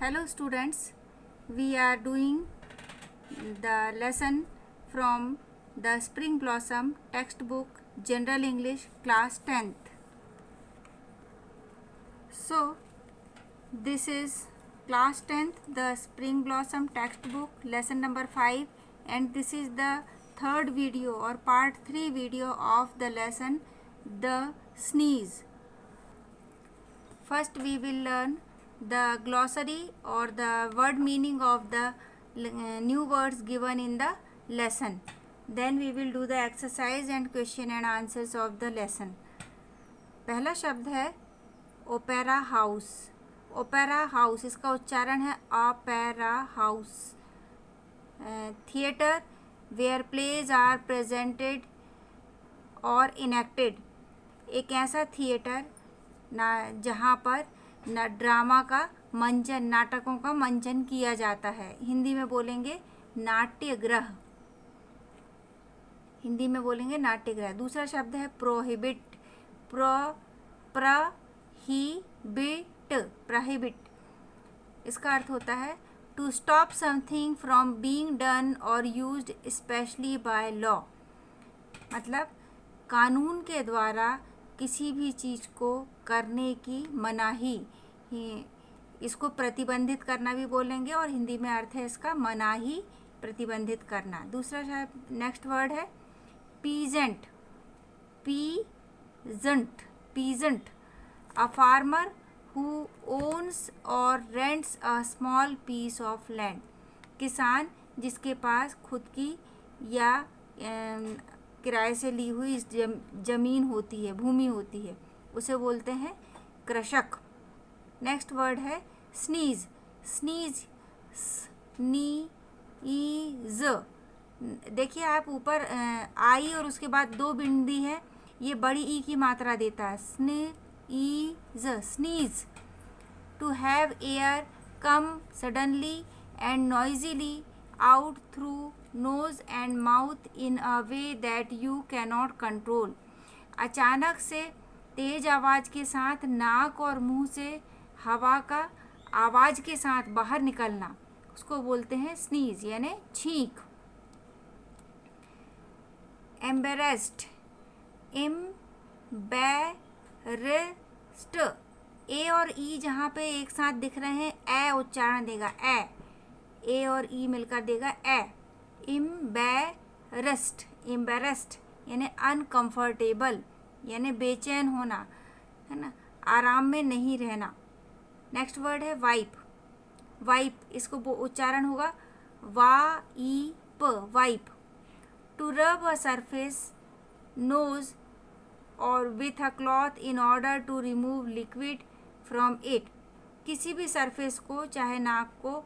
Hello students, we are doing the lesson from the Spring Blossom textbook General English class 10th. So this is class 10th the Spring Blossom textbook lesson number 5, and this is the third video or part 3 video of the lesson the sneeze. First we will learn the glossary or the word meaning of the new words given in the lesson. Then we will do the exercise and question and answers of the lesson. पहला शब्द है opera house. Opera house इसका उच्चारण है opera house. Theatre where plays are presented और enacted. एक ऐसा theatre ना जहाँ पर ना ड्रामा का मंचन, नाटकों का मंचन किया जाता है. हिंदी में बोलेंगे नाट्यगृह. हिंदी में बोलेंगे नाट्यगृह. दूसरा शब्द है प्रोहिबिट. प्रोहिबिट. इसका अर्थ होता है to stop something from being done और यूज्ड स्पेशली बाय लॉ. मतलब कानून के द्वारा किसी भी चीज़ को करने की मनाही. इसको प्रतिबंधित करना भी बोलेंगे और हिंदी में अर्थ है इसका मनाही, प्रतिबंधित करना. दूसरा नेक्स्ट वर्ड है peasant. Peasant a farmer who owns और rents a small piece of land. किसान जिसके पास खुद की या किराए से ली हुई जमीन होती है, भूमि होती है, उसे बोलते हैं कृषक. नेक्स्ट वर्ड है स्नीज. स्नीज. देखिए आप ऊपर आई और उसके बाद दो बिंदी है, ये बड़ी ई की मात्रा देता है. Sneeze. To have air come suddenly and noisily out through nose and mouth in a way that you cannot control. अचानक से तेज आवाज़ के साथ नाक और मुंह से हवा का आवाज़ के साथ बाहर निकलना, उसको बोलते हैं स्नीज यानी छींक. एम्बेरेस्ड. एम्बेरेस्ड. ए और ई जहाँ पे एक साथ दिख रहे हैं ए उच्चारण देगा. ए और ई मिलकर देगा ए. एम्बेरेस्ड यानी अनकंफर्टेबल यानी बेचैन होना, है ना, आराम में नहीं रहना. नेक्स्ट वर्ड है वाइप. इसको उच्चारण होगा wipe. To rub a surface nose और with a cloth in order to remove liquid from it. किसी भी सरफेस को, चाहे नाक को,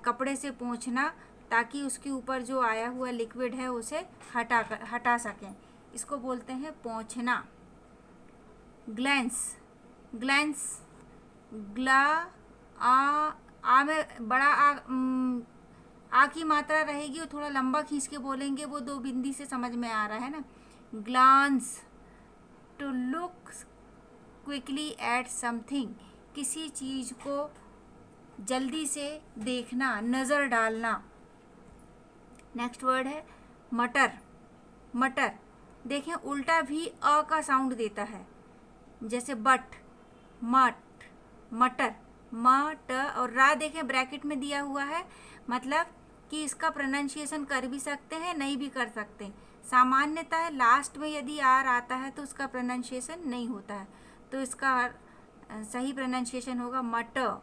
कपड़े से पोंछना ताकि उसके ऊपर जो आया हुआ लिक्विड है उसे हटा सकें. इसको बोलते हैं पोंछना. ग्लैंस. ग्ला आ में बड़ा आ की मात्रा रहेगी और थोड़ा लंबा खींच के बोलेंगे, वो दो बिंदी से समझ में आ रहा है ना. Glance. To look quickly at something. किसी चीज़ को जल्दी से देखना, नज़र डालना. नेक्स्ट वर्ड है मटर. देखें उल्टा भी अ का साउंड देता है, जैसे बट, मटर. और रा देखें ब्रैकेट में दिया हुआ है, मतलब कि इसका प्रोनाउंसिएशन कर भी सकते हैं, नहीं भी कर सकते. सामान्यतः लास्ट में यदि आर आता है तो उसका प्रोनाउंसिएशन नहीं होता है, तो इसका सही प्रोनाउंसिएशन होगा मटर.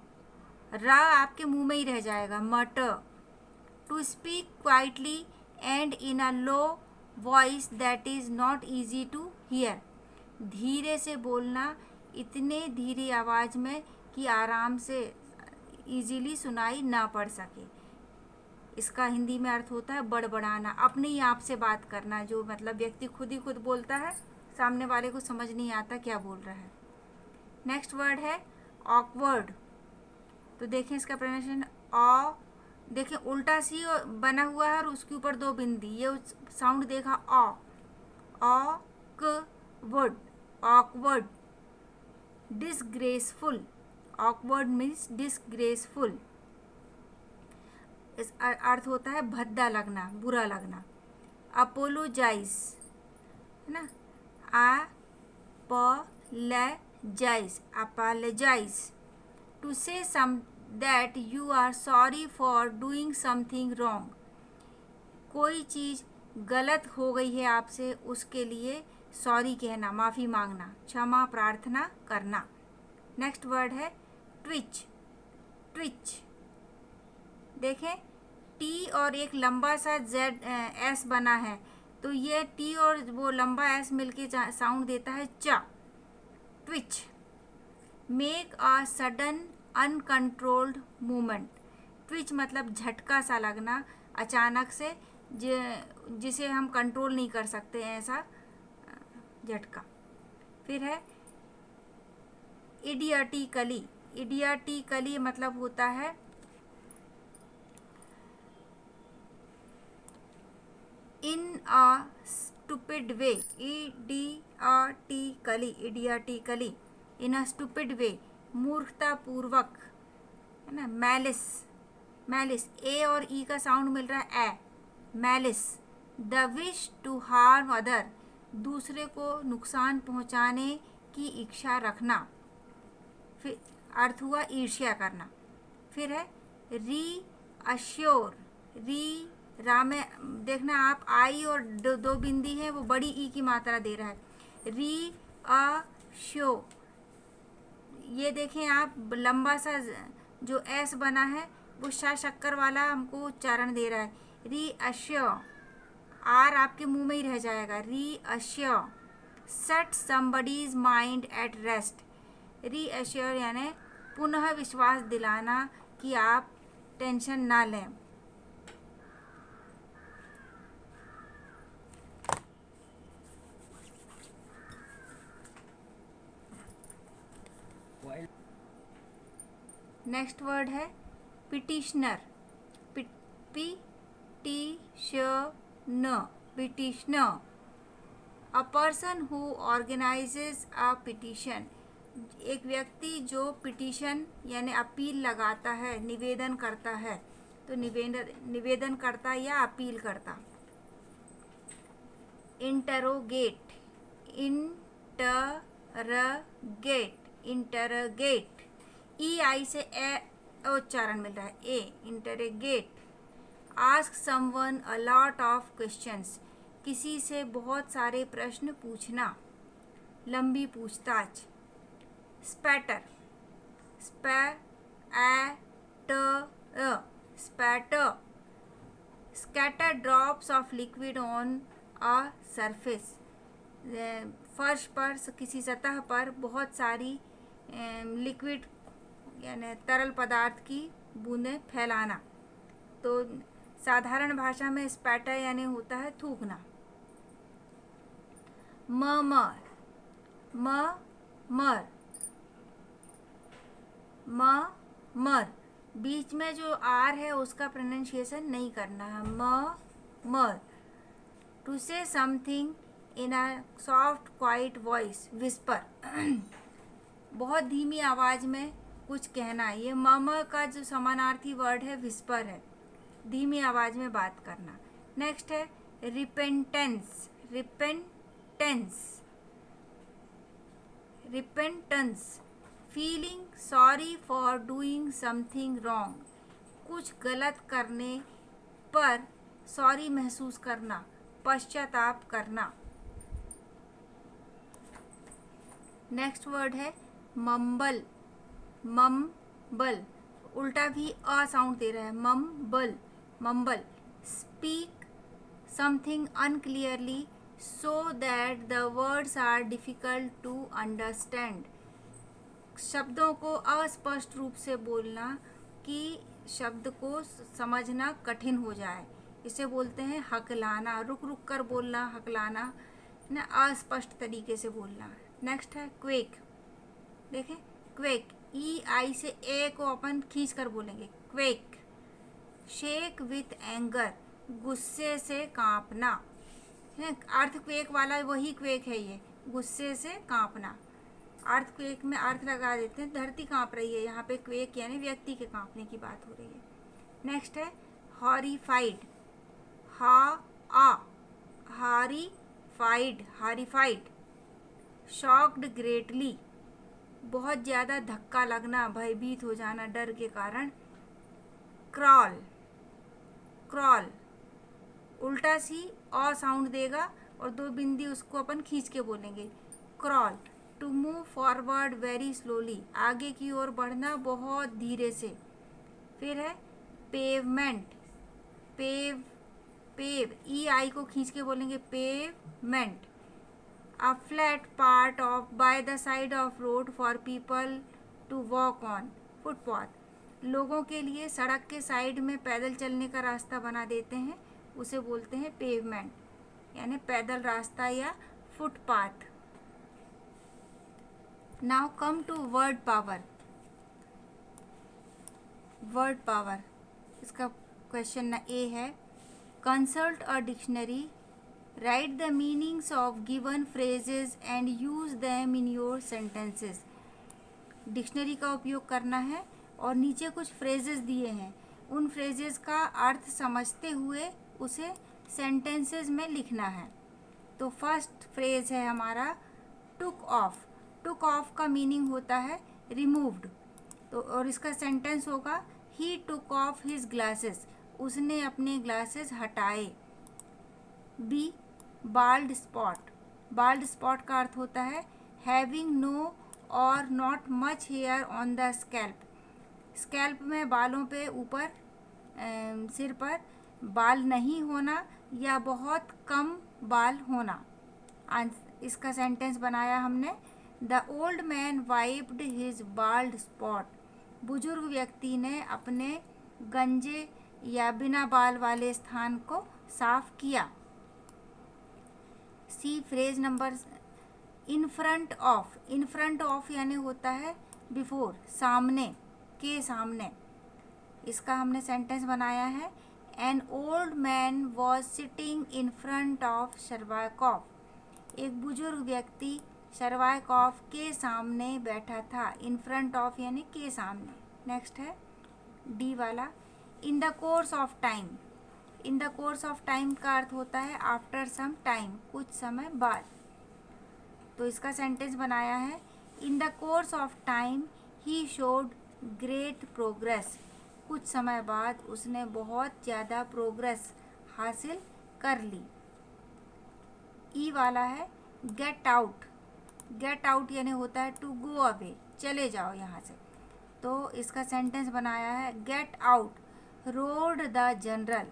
रा आपके मुंह में ही रह जाएगा, mutter. To speak quietly and in a low voice that is not easy to hear. धीरे से बोलना, इतने धीरे आवाज़ में कि आराम से इजीली सुनाई ना पड़ सके. इसका हिंदी में अर्थ होता है बड़बड़ाना, अपने ही आप से बात करना. जो मतलब व्यक्ति खुद ही खुद बोलता है, सामने वाले को समझ नहीं आता क्या बोल रहा है. नेक्स्ट वर्ड है ऑकवर्ड. तो देखें इसका प्रोनाउंसिएशन देखें उल्टा सी बना हुआ है और उसके ऊपर दो बिंदी, ये साउंड देखा awkward. Disgraceful. Awkward means disgraceful, इस अर्थ होता है भद्दा लगना, बुरा लगना। अपोलोजाइज है ना, apologize to say some that you are sorry for doing something wrong, कोई चीज़ गलत हो गई है आपसे उसके लिए सॉरी कहना, माफ़ी मांगना, क्षमा प्रार्थना करना। नेक्स्ट वर्ड है ट्विच। ट्विच देखें, टी और एक लंबा सा जेड एस बना है, तो ये टी और वो लंबा एस मिलके साउंड देता है चा। Twitch. Make a sudden uncontrolled movement. Twitch मतलब झटका सा लगना, अचानक से जिसे हम कंट्रोल नहीं कर सकते, ऐसा झटका। फिर है इडियटिकली। इडियटिकली मतलब होता है इन a stupid way. इडियटिकली in a stupid वे, मूर्खतापूर्वक है ना। मैलिस। मैलिस ए और ई का साउंड मिल रहा है A, malice. The wish to harm other, दूसरे को नुकसान पहुंचाने की इच्छा रखना। फिर अर्थ हुआ ईर्ष्या करना। फिर है री अश्योर। री रा में देखना आप, आई और दो बिंदी है, वो बड़ी ई की मात्रा दे रहा है। री अ श्यो, ये देखें आप, लंबा सा जो एस बना है वो शा शक्कर वाला हमको उच्चारण दे रहा है। री अश्यो, आर आपके मुंह में ही रह जाएगा। री अश्यो। Set somebody's mind at rest. री अश्योर यानी पुनः विश्वास दिलाना कि आप टेंशन ना लें। नेक्स्ट वर्ड है petitioner. Petitioner, a person who organises a petition, एक व्यक्ति जो पिटिशन यानी अपील लगाता है, निवेदन करता है। तो निवेदन करता या अपील करता। इंटरोगेट। इंटरगेट ई आई से ए उच्चारण मिल रहा है, A. Interrogate. Ask someone a lot of questions, किसी से बहुत सारे प्रश्न पूछना, लंबी पूछताछ। Spatter. Spatter. Scatter drops of liquid on a surface, फर्श पर किसी सतह पर बहुत सारी लिक्विड यानी तरल पदार्थ की बूंदें फैलाना। तो साधारण भाषा में स्पैटर यानी होता है थूकना। मर, बीच में जो आर है उसका प्रोनाउंसिएशन नहीं करना है। Murmur. To say something in a soft quiet voice, whisper, बहुत धीमी आवाज में कुछ कहना। ये का जो समानार्थी वर्ड है विस्पर है, धीमी आवाज में बात करना। नेक्स्ट है repentance. Repentance, feeling sorry for doing something wrong, कुछ गलत करने पर सॉरी महसूस करना, पश्चाताप करना। नेक्स्ट वर्ड है मम्बल। उल्टा भी अ साउंड दे रहा है, mumble. Speak something unclearly so that the words are difficult to understand, शब्दों को अस्पष्ट रूप से बोलना कि शब्द को समझना कठिन हो जाए, इसे बोलते हैं हकलाना। रुक रुक कर बोलना, हकलाना ना, अस्पष्ट तरीके से बोलना। नेक्स्ट है क्वेक। देखें क्वेक, ई आई से ए को अपन खींच कर बोलेंगे, क्वेक। शेक विथ एंगर, गुस्से से कांपना है। अर्थ क्वेक वाला वही क्वेक है, ये गुस्से से कांपना। अर्थक्वेक में अर्थ लगा देते हैं, धरती कांप रही है, यहाँ पे क्वेक यानी व्यक्ति के कांपने की बात हो रही है। नेक्स्ट है हॉरिफाइड, हॉरिफाइड, शॉक्ड ग्रेटली, बहुत ज़्यादा धक्का लगना, भयभीत हो जाना डर के कारण। क्रॉल, उल्टा सी अ साउंड देगा और 2 बिंदी उसको अपन खींच के बोलेंगे, crawl. To move forward very slowly, आगे की ओर बढ़ना बहुत धीरे से। फिर है पेवमेंट, पेव ई आई को खींच के बोलेंगे pavement. A flat part of by the side of road for people to walk on, footpath, लोगों के लिए सड़क के साइड में पैदल चलने का रास्ता बना देते हैं, उसे बोलते हैं पेवमेंट, यानी पैदल रास्ता या footpath. Now come to word power. इसका क्वेश्चन ए है, consult a dictionary, write the meanings of given phrases and use them in your sentences. Dictionary का उपयोग करना है और नीचे कुछ फ्रेजेस दिए हैं, उन फ्रेजेस का अर्थ समझते हुए उसे सेंटेंसेस में लिखना है। तो फर्स्ट फ्रेज है हमारा टुक ऑफ। टुक ऑफ का मीनिंग होता है रिमूव्ड, तो और इसका सेंटेंस होगा ही टुक ऑफ हिज ग्लासेस, उसने अपने ग्लासेस हटाए। B bald spot. Bald spot का अर्थ होता है having no or not much hair on the scalp. Scalp में बालों पे ऊपर सिर पर बाल नहीं होना या बहुत कम बाल होना। इसका सेंटेंस बनाया हमने, the old man wiped his bald spot, बुजुर्ग व्यक्ति ने अपने गंजे या बिना बाल वाले स्थान को साफ किया। See phrase number in front of. In front of यानी होता है बिफोर, सामने, के सामने। इसका हमने सेंटेंस बनाया है, an old man was sitting in front of शर्वायकॉफ, एक बुजुर्ग व्यक्ति शर्वायकॉफ के सामने बैठा था। इन फ्रंट ऑफ यानी के सामने। नेक्स्ट है डी वाला, in the course of time. In the course of time का अर्थ होता है आफ्टर सम टाइम, कुछ समय बाद। तो इसका सेंटेंस बनाया है, in the course of time he showed great progress, कुछ समय बाद उसने बहुत ज़्यादा प्रोग्रेस हासिल कर ली। ई वाला है गेट आउट। गेट आउट यानी होता है टू गो अवे, चले जाओ यहाँ से। तो इसका सेंटेंस बनाया है, get out roared the general,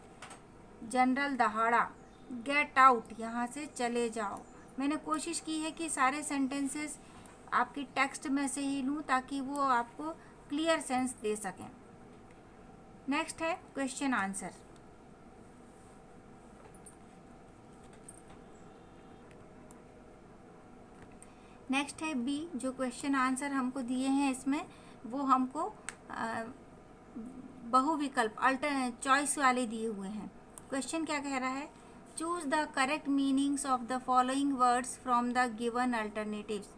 general दहाड़ा, गेट आउट यहाँ से चले जाओ। मैंने कोशिश की है कि सारे सेंटेंसेस आपकी टेक्स्ट में से ही लूँ ताकि वो आपको क्लियर सेंस दे सकें। नेक्स्ट है क्वेश्चन आंसर। नेक्स्ट है बी, जो क्वेश्चन आंसर हमको दिए हैं इसमें वो हमको बहुविकल्प चॉइस वाले दिए हुए हैं। क्वेश्चन क्या कह रहा है, choose the correct meanings of the following words from the given alternatives.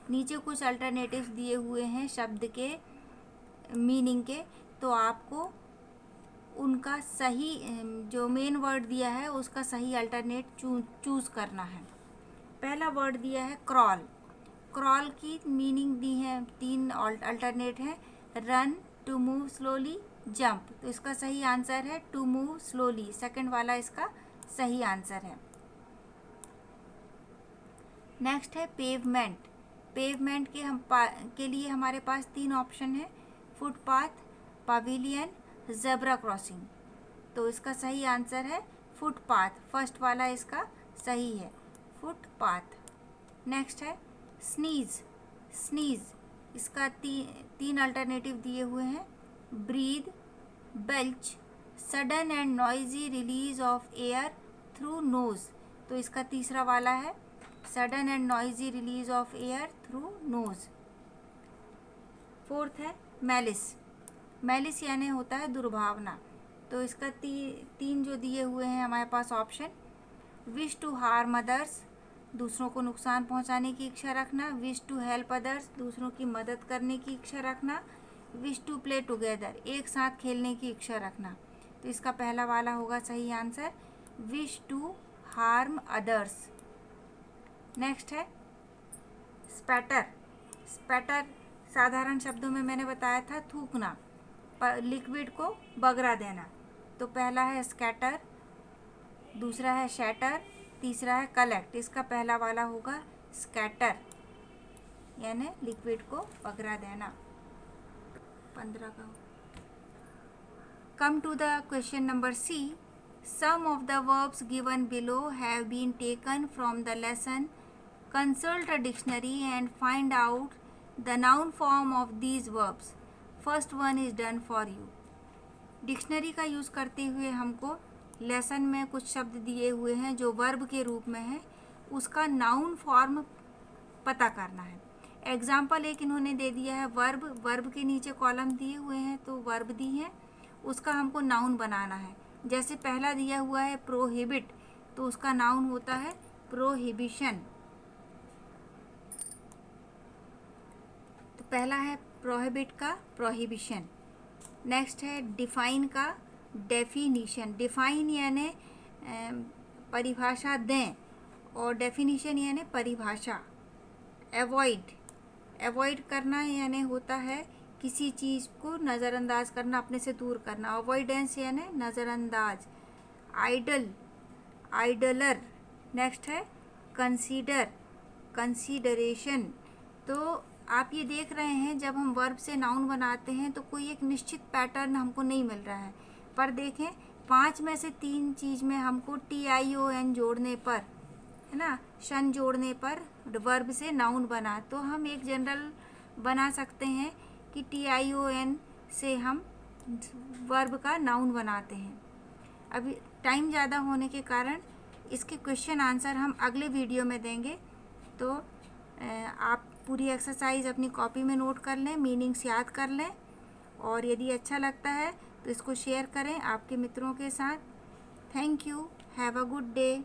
नीचे कुछ अल्टरनेटिव्स दिए हुए हैं शब्द के मीनिंग के, तो आपको उनका सही जो मेन वर्ड दिया है उसका सही अल्टरनेट चूज करना है। पहला वर्ड दिया है क्रॉल। क्रॉल की मीनिंग दी है, 3 अल्टरनेट हैं, run, to move slowly, jump. तो इसका सही आंसर है टू मूव स्लोली, सेकंड वाला इसका सही आंसर है। नेक्स्ट है पेवमेंट। पेवमेंट के लिए हमारे पास 3 ऑप्शन है, फुटपाथ, पवेलियन, ज़ेब्रा क्रॉसिंग। तो इसका सही आंसर है फुटपाथ, फर्स्ट वाला इसका सही है, फुटपाथ। नेक्स्ट है स्नीज। स्नीज इसका 3 अल्टरनेटिव दिए हुए हैं, breathe, belch, sudden and noisy release of air through nose. तो इसका तीसरा वाला है, sudden and noisy release of air through nose. Fourth है मैलिस। मैलिस यानी होता है दुर्भावना। तो इसका 3 जो दिए हुए हैं हमारे पास option, wish to harm others, दूसरों को नुकसान पहुंचाने की इच्छा रखना, विश टू हेल्प अदर्स, दूसरों की मदद करने की इच्छा रखना, विश टू प्ले टुगेदर, एक साथ खेलने की इच्छा रखना। तो इसका पहला वाला होगा सही answer, wish to harm others. Next है स्पैटर। स्पैटर साधारण शब्दों में मैंने बताया था थूकना, लिक्विड को बगरा देना। तो पहला है स्कैटर, दूसरा है शैटर, तीसरा है कलेक्ट। इसका पहला वाला होगा स्कैटर, यानी लिक्विड को बगरा देना। 15 का। Come to the question number C. Some of the verbs given below have been taken from the lesson. Consult a dictionary and find out the noun form of these verbs. First one is done for you. Dictionary का use करते हुए हमको lesson में कुछ शब्द दिए हुए हैं जो वर्ब के रूप में है, उसका नाउन फॉर्म पता करना है। एग्जाम्पल एक इन्होंने दे दिया है वर्ब, वर्ब के नीचे कॉलम दिए हुए हैं तो वर्ब दी है, उसका हमको नाउन बनाना है। जैसे पहला दिया हुआ है प्रोहिबिट, तो उसका नाउन होता है प्रोहिबिशन। तो पहला है प्रोहिबिट का प्रोहिबिशन। नेक्स्ट है डिफाइन का डेफिनीशन। डिफाइन यानी परिभाषा दें और डेफिनीशन यानी परिभाषा। एवॉइड, एवॉइड करना यानी होता है किसी चीज़ को नज़रअंदाज करना, अपने से दूर करना। अवॉइडेंस यानी नज़रअंदाज। Idle, idler. नेक्स्ट है कंसीडर, कंसीडरेशन। तो आप ये देख रहे हैं जब हम वर्ब से नाउन बनाते हैं तो कोई एक निश्चित पैटर्न हमको नहीं मिल रहा है, पर देखें 5 में से 3 चीज़ में हमको TION जोड़ने पर, है ना, शन जोड़ने पर वर्ब से नाउन बना। तो हम एक जनरल बना सकते हैं कि TION से हम वर्ब का नाउन बनाते हैं। अभी टाइम ज़्यादा होने के कारण इसके क्वेश्चन आंसर हम अगले वीडियो में देंगे। तो आप पूरी एक्सरसाइज अपनी कॉपी में नोट कर लें, मीनिंग्स याद कर लें, और यदि अच्छा लगता है तो इसको शेयर करें आपके मित्रों के साथ। Thank you, have a good day.